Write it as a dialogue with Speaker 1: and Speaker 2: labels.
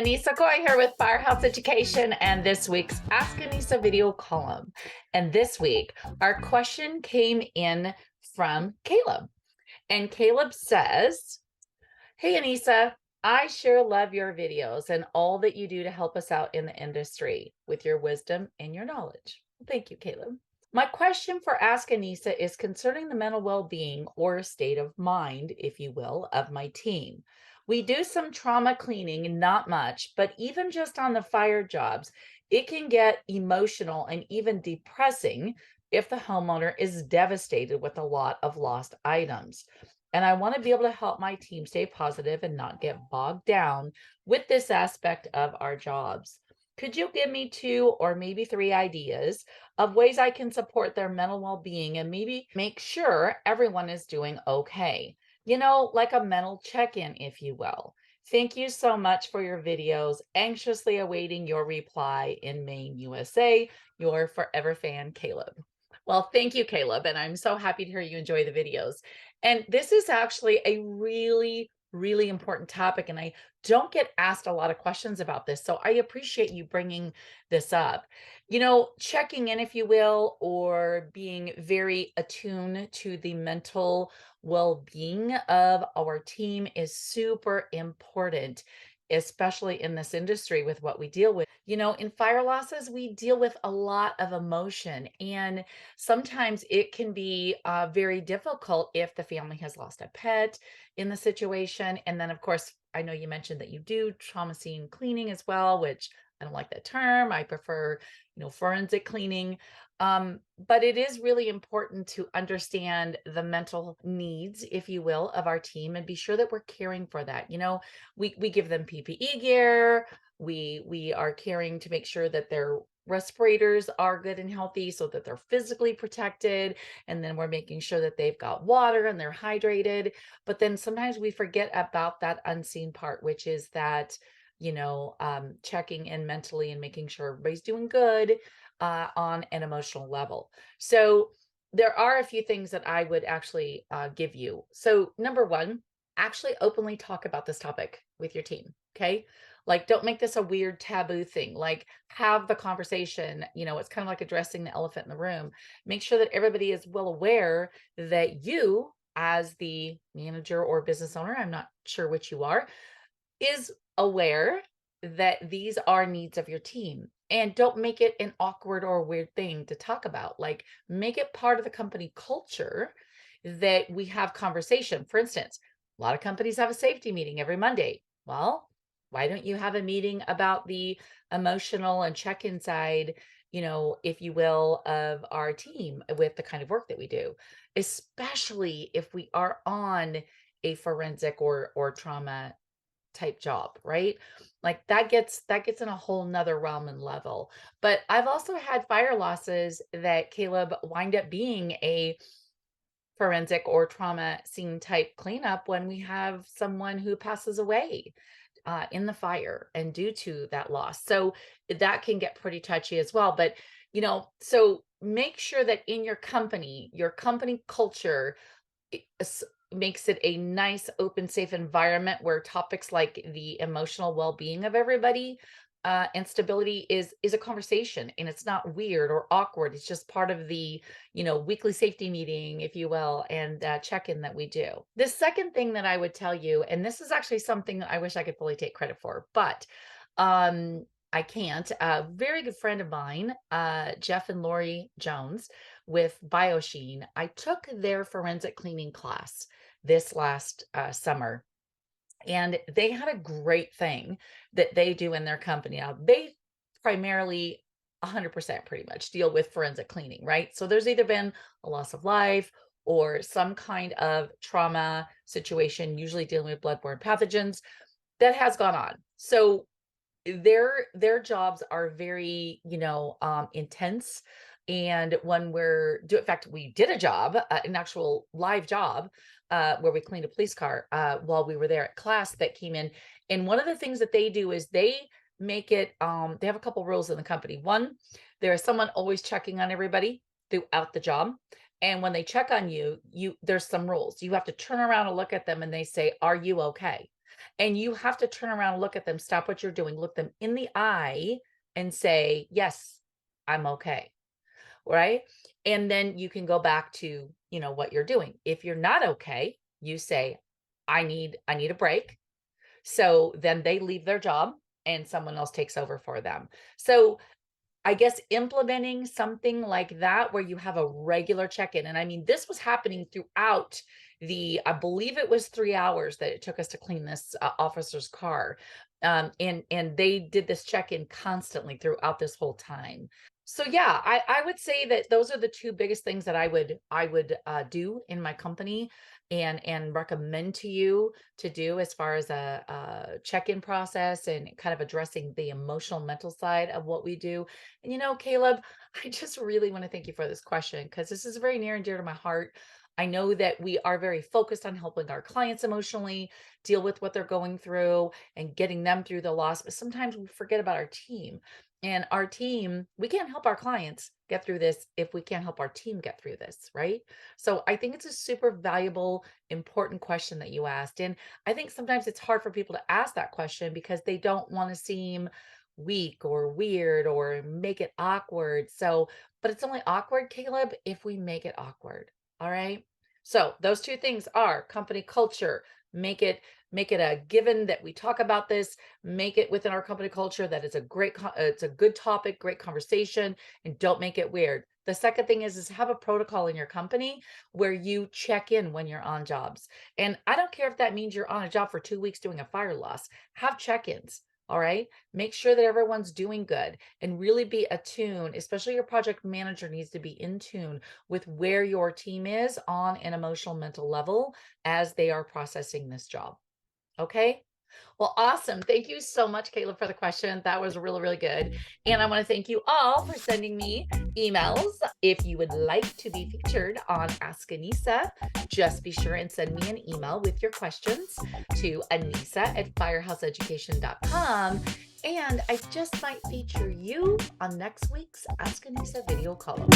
Speaker 1: Anissa Coy here with Firehouse Education and this week's Ask Anissa video column. And this week, our question came in from Caleb. And Caleb says, "Hey Anissa, I sure love your videos and all that you do to help us out in the industry with your wisdom and your knowledge." Thank you, Caleb. My question for Ask Anissa is concerning the mental well-being or state of mind, if you will, of my team. We do some trauma cleaning, not much, but even just on the fire jobs, it can get emotional and even depressing if the homeowner is devastated with a lot of lost items. And I want to be able to help my team stay positive and not get bogged down with this aspect of our jobs. Could you give me two or maybe three ideas of ways I can support their mental well-being and maybe make sure everyone is doing okay? Like a mental check-in, if you will. Thank you so much for your videos. Anxiously awaiting your reply in Maine, USA. Your forever fan, Caleb. Well, thank you, Caleb. And I'm so happy to hear you enjoy the videos. And this is actually a really important topic. And I don't get asked a lot of questions about this. So I appreciate you bringing this up. Checking in, if you will, or being very attuned to the mental well-being of our team is super important, especially in this industry with what we deal with. In fire losses, we deal with a lot of emotion, and sometimes it can be very difficult if the family has lost a pet in the situation. And then, of course, I know you mentioned that you do trauma scene cleaning as well, which I don't like that term. I prefer, forensic cleaning. But it is really important to understand the mental needs, if you will, of our team and be sure that we're caring for that. We give them PPE gear. We are caring to make sure that their respirators are good and healthy so that they're physically protected. And then we're making sure that they've got water and they're hydrated. But then sometimes we forget about that unseen part, which is that, checking in mentally and making sure everybody's doing good on an emotional level. So there are a few things that I would actually give you. So number one, actually openly talk about this topic with your team. Okay. Like, don't make this a weird taboo thing. Like, have the conversation. It's kind of like addressing the elephant in the room. Make sure that everybody is well aware that you, as the manager or business owner, I'm not sure which you are, is aware that these are needs of your team. And don't make it an awkward or weird thing to talk about. Like, make it part of the company culture that we have conversation. For instance, a lot of companies have a safety meeting every Monday. Well, why don't you have a meeting about the emotional and check-in side, if you will, of our team with the kind of work that we do, especially if we are on a forensic or trauma type job, right? Like that gets in a whole nother realm and level. But I've also had fire losses that, Caleb, wind up being a forensic or trauma scene type cleanup when we have someone who passes away in the fire and due to that loss. So that can get pretty touchy as well. But, so make sure that in your company culture makes it a nice, open, safe environment where topics like the emotional well-being of everybody and stability is a conversation, and it's not weird or awkward. It's just part of the weekly safety meeting, if you will, and check-in that we do. The second thing that I would tell you, and this is actually something that I wish I could fully take credit for, but I can't. A very good friend of mine, Jeff and Lori Jones with BioSheen, I took their forensic cleaning class this last summer. And they had a great thing that they do in their company. Now, they primarily 100% pretty much deal with forensic cleaning, right? So there's either been a loss of life or some kind of trauma situation, usually dealing with bloodborne pathogens, that has gone on. So their jobs are very intense. And when in fact, we did a job, an actual live job, where we cleaned a police car while we were there at class that came in. And one of the things that they do is they make it, they have a couple rules in the company. One, there is someone always checking on everybody throughout the job. And when they check on you, there's some rules. You have to turn around and look at them and they say, "Are you okay?" And you have to turn around, look at them, stop what you're doing, look them in the eye and say, yes, I'm okay. Right. And then you can go back to, what you're doing. If you're not okay, you say, I need a break. So then they leave their job and someone else takes over for them. So I guess implementing something like that where you have a regular check-in. And I mean, this was happening throughout I believe it was 3 hours that it took us to clean this officer's car. And they did this check-in constantly throughout this whole time. So yeah, I would say that those are the two biggest things that I would do in my company and recommend to you to do as far as a check-in process and kind of addressing the emotional mental side of what we do. And Caleb, I just really want to thank you for this question because this is very near and dear to my heart. I know that we are very focused on helping our clients emotionally deal with what they're going through and getting them through the loss, but sometimes we forget about our team. And our team, we can't help our clients get through this if we can't help our team get through this, right? So I think it's a super valuable, important question that you asked. And I think sometimes it's hard for people to ask that question because they don't want to seem weak or weird or make it awkward. So, but it's only awkward, Caleb, if we make it awkward. All right. So those two things are company culture. Make it a given that we talk about this, make it within our company culture that it's a good topic, great conversation, and don't make it weird. The second thing is have a protocol in your company where you check in when you're on jobs. And I don't care if that means you're on a job for 2 weeks doing a fire loss, have check-ins. All right. Make sure that everyone's doing good and really be attuned, especially your project manager needs to be in tune with where your team is on an emotional mental level as they are processing this job. Okay. Well, awesome. Thank you so much, Caleb, for the question. That was really, really good. And I want to thank you all for sending me emails. If you would like to be featured on Ask Anisa, just be sure and send me an email with your questions to anisa@firehouseeducation.com. And I just might feature you on next week's Ask Anisa video column.